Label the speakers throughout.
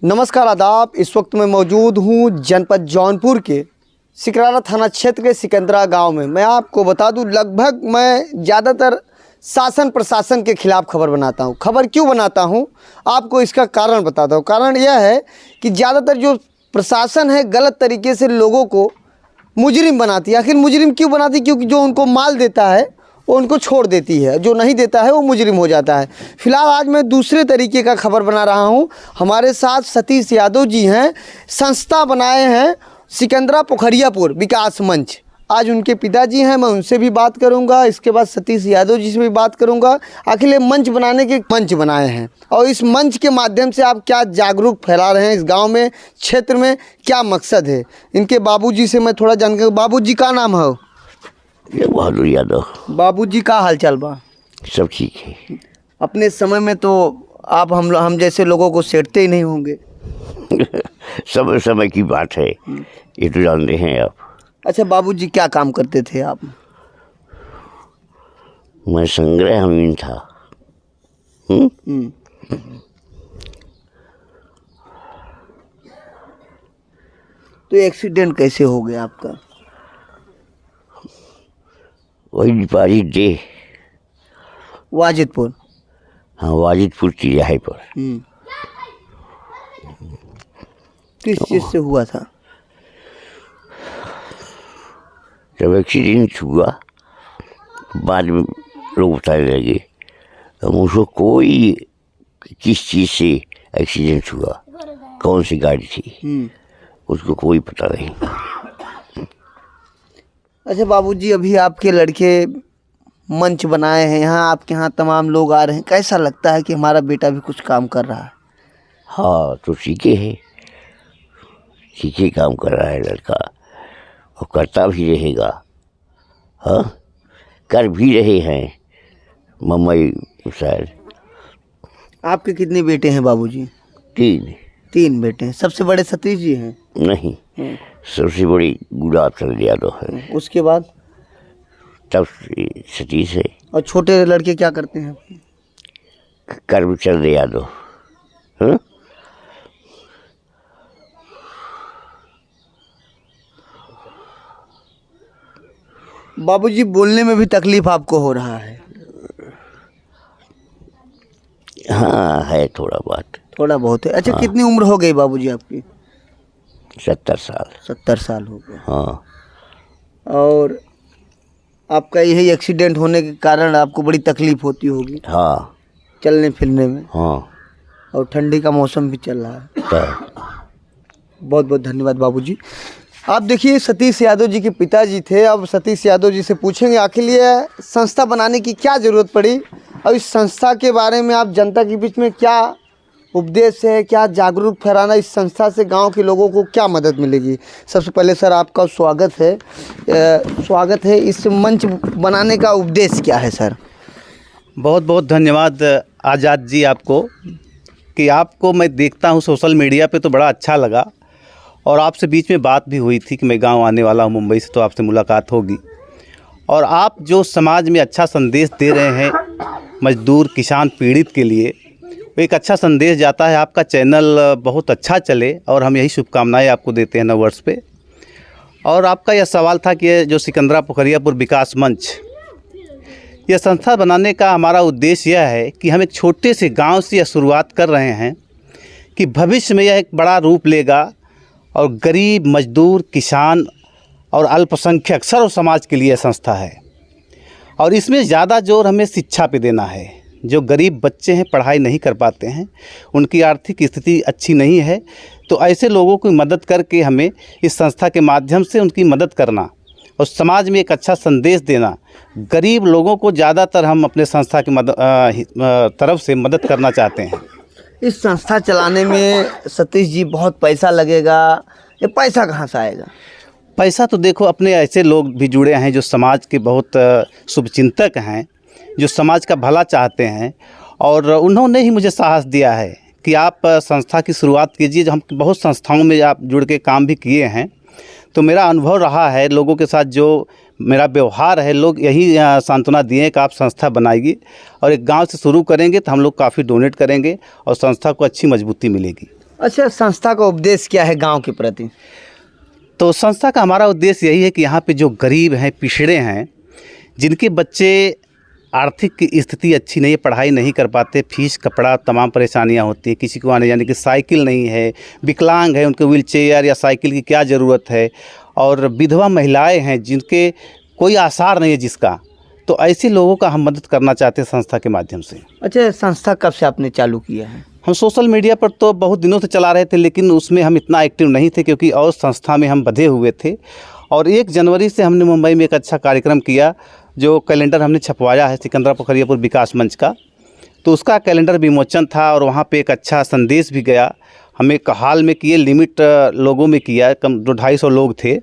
Speaker 1: नमस्कार आदाब। इस वक्त मैं मौजूद हूँ जनपद जौनपुर के सिकरारा थाना क्षेत्र के सिकंदरा गांव में। मैं आपको बता दूं, लगभग मैं ज़्यादातर शासन प्रशासन के खिलाफ खबर बनाता हूं। खबर क्यों बनाता हूं, आपको इसका कारण बताता हूं। कारण यह है कि ज़्यादातर जो प्रशासन है गलत तरीके से लोगों को मुजरिम बनाती है। आखिर मुजरिम क्यों बनाती है? क्योंकि जो उनको माल देता है वो उनको छोड़ देती है, जो नहीं देता है वो मुजरिम हो जाता है। फिलहाल आज मैं दूसरे तरीके का खबर बना रहा हूं। हमारे साथ सतीश यादव जी हैं, संस्था बनाए हैं सिकंदरा पोखरियापुर विकास मंच। आज उनके पिताजी हैं, मैं उनसे भी बात करूंगा। इसके बाद सतीश यादव जी से भी बात करूंगा। आखिर ये मंच बनाने के मंच बनाए हैं और इस मंच के माध्यम से आप क्या जागरूक फैला रहे हैं इस गांव में, क्षेत्र में, क्या मकसद है? इनके बाबूजी से मैं थोड़ा जानकर। बाबूजी का नाम है?
Speaker 2: बहादुर यादव।
Speaker 1: बाबूजी का हालचाल बा?
Speaker 2: सब ठीक है।
Speaker 1: अपने समय में तो आप हम जैसे लोगों को सेठते ही नहीं होंगे।
Speaker 2: समय समय की बात है, ये तो जानते हैं आप।
Speaker 1: अच्छा बाबूजी, क्या काम करते थे आप?
Speaker 2: मैं संग्रह अमीन था।
Speaker 1: तो एक्सीडेंट कैसे हो गया आपका?
Speaker 2: वही दीपारी डे।
Speaker 1: वाजिदपुर?
Speaker 2: हाँ, वाजिदपुर चिड़ियाही पर।
Speaker 1: किस चीज़ से हुआ था?
Speaker 2: जब एक्सीडेंट हुआ बाद में लोग बताने लगे, हम उसको कोई किस चीज़ से एक्सीडेंट हुआ, कौन सी गाड़ी थी, उसको कोई पता नहीं।
Speaker 1: अच्छा बाबूजी, अभी आपके लड़के मंच बनाए हैं, यहाँ आपके यहाँ तमाम लोग आ रहे हैं, कैसा लगता है कि हमारा बेटा भी कुछ काम कर रहा है?
Speaker 2: हाँ, तो सीखे है, सीखे काम कर रहा है लड़का और करता भी रहेगा। हाँ, कर भी रहे हैं मम्मी शायद।
Speaker 1: आपके कितने बेटे हैं बाबूजी?
Speaker 2: तीन
Speaker 1: बेटे हैं। सबसे बड़े सतीश जी हैं?
Speaker 2: नहीं, सबसे बड़ी गुलाब चंद यादव है।
Speaker 1: उसके बाद?
Speaker 2: तब सतीश है।
Speaker 1: और छोटे लड़के क्या करते हैं?
Speaker 2: कर्मचंद यादव। हाँ?
Speaker 1: बाबूजी, बोलने में भी तकलीफ आपको हो रहा है?
Speaker 2: हाँ, है थोड़ा बहुत।
Speaker 1: थोड़ा बहुत है। अच्छा,
Speaker 2: हाँ।
Speaker 1: कितनी उम्र हो गई बाबूजी आपकी?
Speaker 2: 70 साल।
Speaker 1: 70 साल हो गए।
Speaker 2: हाँ।
Speaker 1: और आपका यही एक्सीडेंट होने के कारण आपको बड़ी तकलीफ होती होगी?
Speaker 2: हाँ,
Speaker 1: चलने फिरने में?
Speaker 2: हाँ।
Speaker 1: और ठंडी का मौसम भी चल रहा है। बहुत बहुत धन्यवाद बाबूजी। आप देखिए, सतीश यादव जी के पिताजी थे। अब सतीश यादव जी से पूछेंगे आखिर ये संस्था बनाने की क्या ज़रूरत पड़ी और इस संस्था के बारे में आप जनता के बीच में क्या उपदेश है, क्या जागरूक फैलाना, इस संस्था से गांव के लोगों को क्या मदद मिलेगी? सबसे पहले सर आपका स्वागत है। इस मंच बनाने का उद्देश्य क्या है सर?
Speaker 3: बहुत बहुत धन्यवाद आज़ाद जी आपको, कि आपको मैं देखता हूँ सोशल मीडिया पे तो बड़ा अच्छा लगा और आपसे बीच में बात भी हुई थी कि मैं गांव आने वाला हूँ मुंबई से, तो आपसे मुलाकात होगी। और आप जो समाज में अच्छा संदेश दे रहे हैं मजदूर किसान पीड़ित के लिए, वो एक अच्छा संदेश जाता है। आपका चैनल बहुत अच्छा चले और हम यही शुभकामनाएं आपको देते हैं नववर्ष पे। और आपका यह सवाल था कि ये जो सिकंदरा पोखरियापुर विकास मंच, यह संस्था बनाने का हमारा उद्देश्य यह है कि हम एक छोटे से गांव से यह शुरुआत कर रहे हैं कि भविष्य में यह एक बड़ा रूप लेगा और गरीब मजदूर किसान और अल्पसंख्यक सर्व समाज के लिए यह संस्था है। और इसमें ज़्यादा जोर हमें शिक्षा पे देना है। जो गरीब बच्चे हैं, पढ़ाई नहीं कर पाते हैं, उनकी आर्थिक स्थिति अच्छी नहीं है, तो ऐसे लोगों की मदद करके हमें इस संस्था के माध्यम से उनकी मदद करना और समाज में एक अच्छा संदेश देना। गरीब लोगों को ज़्यादातर हम अपने संस्था की तरफ से मदद करना चाहते हैं।
Speaker 1: इस संस्था चलाने में सतीश जी बहुत पैसा लगेगा, ये पैसा कहाँ से आएगा?
Speaker 3: पैसा तो देखो, अपने ऐसे लोग भी जुड़े हैं जो समाज के बहुत शुभचिंतक हैं, जो समाज का भला चाहते हैं, और उन्होंने ही मुझे साहस दिया है कि आप संस्था की शुरुआत कीजिए। हम बहुत संस्थाओं में आप जुड़ के काम भी किए हैं, तो मेरा अनुभव रहा है लोगों के साथ, जो मेरा व्यवहार है, लोग यही सांत्वना दिए कि आप संस्था बनाइए और एक गांव से शुरू करेंगे तो हम लोग काफ़ी डोनेट करेंगे और संस्था को अच्छी मजबूती मिलेगी।
Speaker 1: अच्छा, संस्था का उपदेश क्या है गांव के प्रति?
Speaker 3: तो संस्था का हमारा उद्देश्य यही है कि यहाँ पे जो गरीब हैं, पिछड़े हैं, जिनके बच्चे आर्थिक की स्थिति अच्छी नहीं है, पढ़ाई नहीं कर पाते, फीस कपड़ा तमाम परेशानियाँ होती हैं, किसी को आने जाने की साइकिल नहीं है, विकलांग है, उनको व्हील चेयर या साइकिल की क्या ज़रूरत है, और विधवा महिलाएं हैं जिनके कोई आसार नहीं है जिसका, तो ऐसे लोगों का हम मदद करना चाहते हैं संस्था के माध्यम से।
Speaker 1: अच्छा, संस्था कब से आपने चालू किया है?
Speaker 3: हम सोशल मीडिया पर तो बहुत दिनों से चला रहे थे, लेकिन उसमें हम इतना एक्टिव नहीं थे क्योंकि और संस्था में हम बंधे हुए थे। और 1 जनवरी से हमने मुंबई में एक अच्छा कार्यक्रम किया, जो कैलेंडर हमने छपवाया है सिकंदरा पोखरियापुर विकास मंच का, तो उसका कैलेंडर विमोचन था और वहाँ पे एक अच्छा संदेश भी गया। हमें एक हाल में किए, लिमिट लोगों में किया, कम 250 लोग थे,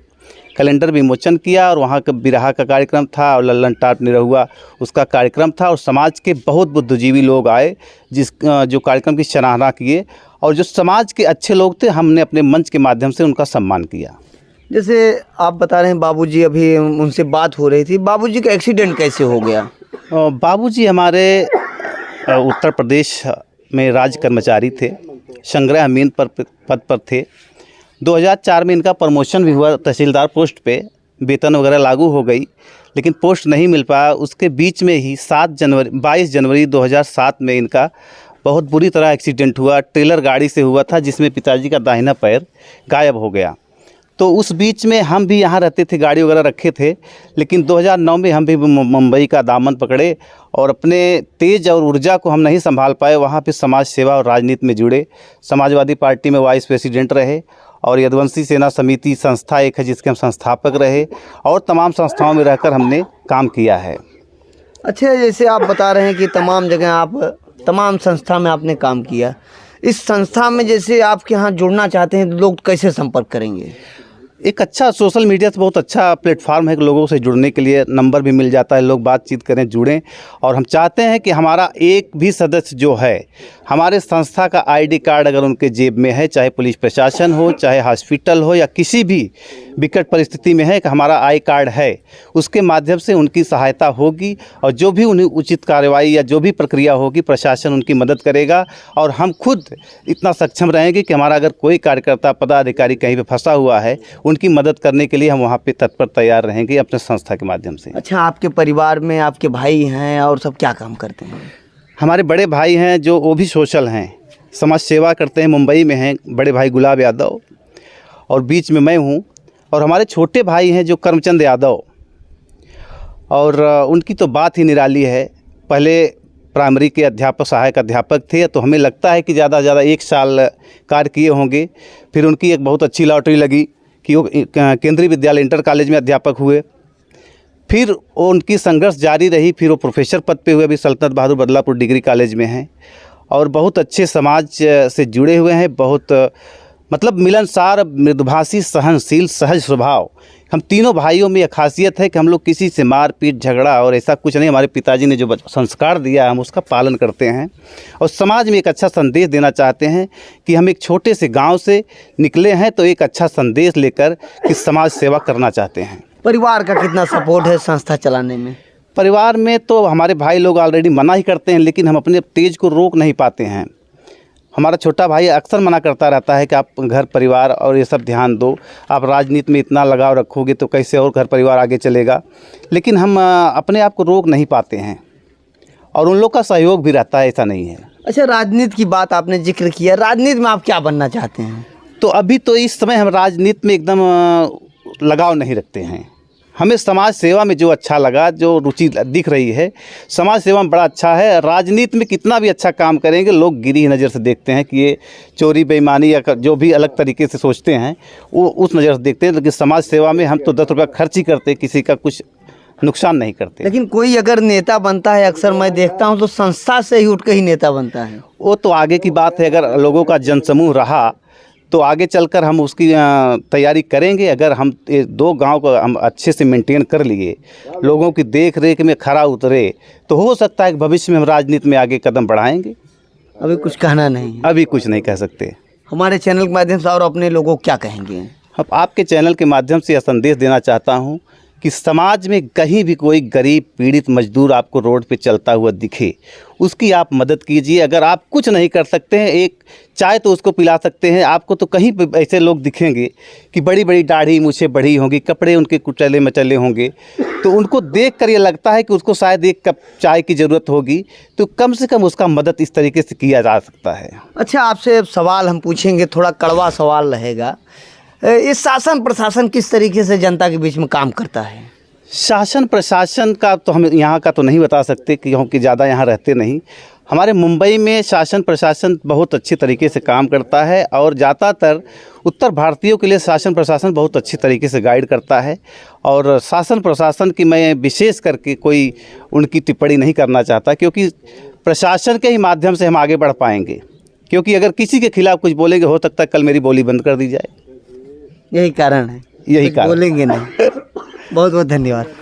Speaker 3: कैलेंडर विमोचन किया, और वहाँ का बिरहा का कार्यक्रम था और लल्लन टाप निरहुआ उसका कार्यक्रम था, और समाज के बहुत बुद्धिजीवी लोग आए जो कार्यक्रम की सराहना किए, और जो समाज के अच्छे लोग थे हमने अपने मंच के माध्यम से उनका सम्मान किया।
Speaker 1: जैसे आप बता रहे हैं बाबूजी, अभी उनसे बात हो रही थी, बाबूजी का एक्सीडेंट कैसे हो गया?
Speaker 3: बाबूजी हमारे उत्तर प्रदेश में राज्य कर्मचारी थे, संग्रह अमीन पद पर थे। 2004 में इनका प्रमोशन भी हुआ तहसीलदार पोस्ट पे, वेतन वगैरह लागू हो गई, लेकिन पोस्ट नहीं मिल पाया। उसके बीच में ही 22 जनवरी 2007 में इनका बहुत बुरी तरह एक्सीडेंट हुआ। ट्रेलर गाड़ी से हुआ था जिसमें पिताजी का दाहिना पैर गायब हो गया। तो उस बीच में हम भी यहाँ रहते थे, गाड़ी वगैरह रखे थे, लेकिन 2009 में हम भी मुंबई का दामन पकड़े और अपने तेज और ऊर्जा को हम नहीं संभाल पाए। वहाँ पे समाज सेवा और राजनीति में जुड़े, समाजवादी पार्टी में वाइस प्रेसिडेंट रहे, और यदुवंशी सेना समिति संस्था एक है जिसके हम संस्थापक रहे, और तमाम संस्थाओं में रहकर हमने काम किया है।
Speaker 1: अच्छा, जैसे आप बता रहे हैं कि तमाम जगह आप तमाम संस्था में आपने काम किया, इस संस्था में जैसे आपके यहाँ जुड़ना चाहते हैं तो लोग कैसे संपर्क करेंगे?
Speaker 3: एक अच्छा सोशल मीडिया से बहुत अच्छा प्लेटफार्म है, लोगों से जुड़ने के लिए नंबर भी मिल जाता है, लोग बातचीत करें, जुड़ें। और हम चाहते हैं कि हमारा एक भी सदस्य जो है, हमारे संस्था का आईडी कार्ड अगर उनके जेब में है, चाहे पुलिस प्रशासन हो, चाहे हॉस्पिटल हो, या किसी भी विकट परिस्थिति में है, कि हमारा आई कार्ड है, उसके माध्यम से उनकी सहायता होगी, और जो भी उन्हें उचित कार्रवाई या जो भी प्रक्रिया होगी प्रशासन उनकी मदद करेगा। और हम खुद इतना सक्षम रहेंगे कि हमारा अगर कोई कार्यकर्ता पदाधिकारी कहीं पे फंसा हुआ है, उनकी मदद करने के लिए हम वहाँ पे तत्पर तैयार रहेंगे अपने संस्था के माध्यम से।
Speaker 1: अच्छा, आपके परिवार में आपके भाई हैं और सब क्या काम करते हैं?
Speaker 3: हमारे बड़े भाई हैं जो वो भी सोशल हैं, समाज सेवा करते हैं, मुंबई में हैं, बड़े भाई गुलाब यादव, और बीच में मैं हूँ। और हमारे छोटे भाई हैं जो करमचंद यादव, और उनकी तो बात ही निराली है। पहले प्राइमरी के अध्यापक, सहायक अध्यापक थे, तो हमें लगता है कि ज़्यादा से ज़्यादा 1 साल कार्य किए होंगे। फिर उनकी एक बहुत अच्छी लॉटरी लगी कि वो केंद्रीय विद्यालय इंटर कॉलेज में अध्यापक हुए। फिर उनकी संघर्ष जारी रही, फिर वो प्रोफेसर पद पे हुए, अभी सल्तनत बहादुर बदलापुर डिग्री कॉलेज में हैं, और बहुत अच्छे समाज से जुड़े हुए हैं, बहुत मतलब मिलनसार, मृदुभाषी, सहनशील, सहज स्वभाव। हम तीनों भाइयों में एक खासियत है कि हम लोग किसी से मारपीट, झगड़ा और ऐसा कुछ नहीं। हमारे पिताजी ने जो संस्कार दिया हम उसका पालन करते हैं, और समाज में एक अच्छा संदेश देना चाहते हैं कि हम एक छोटे से गांव से निकले हैं, तो एक अच्छा संदेश लेकर कि समाज सेवा करना चाहते हैं।
Speaker 1: परिवार का कितना सपोर्ट है संस्था चलाने में?
Speaker 3: परिवार में तो हमारे भाई लोग ऑलरेडी मना ही करते हैं, लेकिन हम अपने तेज को रोक नहीं पाते हैं। हमारा छोटा भाई अक्सर मना करता रहता है कि आप घर परिवार और ये सब ध्यान दो, आप राजनीति में इतना लगाव रखोगे तो कैसे और घर परिवार आगे चलेगा। लेकिन हम अपने आप को रोक नहीं पाते हैं, और उन लोग का सहयोग भी रहता है, ऐसा नहीं है।
Speaker 1: अच्छा, राजनीति की बात आपने जिक्र किया, राजनीति में आप क्या बनना चाहते हैं?
Speaker 3: तो अभी तो इस समय हम राजनीति में एकदम लगाव नहीं रखते हैं। हमें समाज सेवा में जो अच्छा लगा, जो रुचि दिख रही है, समाज सेवा में बड़ा अच्छा है। राजनीति में कितना भी अच्छा काम करेंगे, लोग गिरी नज़र से देखते हैं कि ये चोरी बेईमानी या जो भी अलग तरीके से सोचते हैं वो उस नज़र से देखते हैं। लेकिन समाज सेवा में हम तो 10 रुपया खर्च ही करते, किसी का कुछ नुकसान नहीं करते।
Speaker 1: लेकिन कोई अगर नेता बनता है, अक्सर मैं देखता हूँ तो संस्था से ही उठ के ही नेता बनता है।
Speaker 3: वो तो आगे की बात है। अगर लोगों का जनसमूह रहा तो आगे चलकर हम उसकी तैयारी करेंगे। अगर हम 2 गांव को हम अच्छे से मेंटेन कर लिए, लोगों की देख रेख में खरा उतरे, तो हो सकता है कि भविष्य में हम राजनीति में आगे कदम बढ़ाएंगे।
Speaker 1: अभी कुछ कहना नहीं है?
Speaker 3: अभी कुछ नहीं कह सकते।
Speaker 1: हमारे चैनल के माध्यम से और अपने लोगों को क्या कहेंगे?
Speaker 3: अब आपके चैनल के माध्यम से यह संदेश देना चाहता हूँ कि समाज में कहीं भी कोई गरीब पीड़ित मजदूर आपको रोड पे चलता हुआ दिखे, उसकी आप मदद कीजिए। अगर आप कुछ नहीं कर सकते हैं, एक चाय तो उसको पिला सकते हैं। आपको तो कहीं पे ऐसे लोग दिखेंगे कि बड़ी बड़ी दाढ़ी मूछें बड़ी होंगी, कपड़े उनके कुचले मचले होंगे, तो उनको देख कर ये लगता है कि उसको शायद एक कप चाय की ज़रूरत होगी, तो कम से कम उसका मदद इस तरीके से किया जा सकता है।
Speaker 1: अच्छा, आपसे अब सवाल हम पूछेंगे, थोड़ा कड़वा सवाल रहेगा। ये शासन प्रशासन किस तरीके से जनता के बीच में काम करता है?
Speaker 3: शासन प्रशासन का तो हम यहाँ का तो नहीं बता सकते क्योंकि ज़्यादा यहाँ रहते नहीं। हमारे मुंबई में शासन प्रशासन बहुत अच्छी तरीके से काम करता है और ज़्यादातर उत्तर भारतीयों के लिए शासन प्रशासन बहुत अच्छी तरीके से गाइड करता है। और शासन प्रशासन की मैं विशेष करके कोई उनकी टिप्पणी नहीं करना चाहता, क्योंकि प्रशासन के ही माध्यम से हम आगे बढ़ पाएंगे। क्योंकि अगर किसी के खिलाफ़ कुछ बोलेंगे, हो सकता है कल मेरी बोली बंद कर दी जाए।
Speaker 1: यही कारण है,
Speaker 3: यही कारण
Speaker 1: बोलेंगे नहीं। बहुत बहुत धन्यवाद।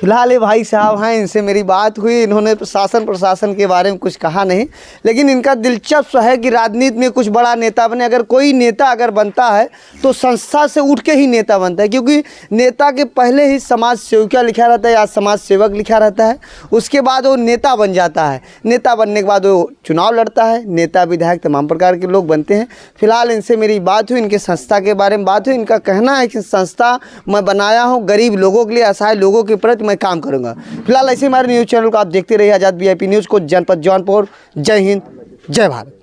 Speaker 1: फिलहाल ये भाई साहब हैं, इनसे मेरी बात हुई, इन्होंने शासन प्रशासन के बारे में कुछ कहा नहीं, लेकिन इनका दिलचस्प है कि राजनीति में कुछ बड़ा नेता बने। अगर कोई नेता अगर बनता है तो संस्था से उठ के ही नेता बनता है, क्योंकि नेता के पहले ही समाज सेविका लिखा रहता है या समाज सेवक लिखा रहता है, उसके बाद वो नेता बन जाता है। नेता बनने के बाद वो चुनाव लड़ता है, नेता विधायक तमाम प्रकार के लोग बनते हैं। फिलहाल इनसे मेरी बात हुई, इनके संस्था के बारे में बात हुई। इनका कहना है कि संस्था मैं बनाया हूँ गरीब लोगों के लिए, असहाय लोगों के प्रति मैं काम करूंगा। फिलहाल ऐसे हमारे न्यूज़ चैनल को आप देखते रहिए आज़ाद VIP न्यूज़ को, जनपद जौनपुर। जय हिंद, जय भारत।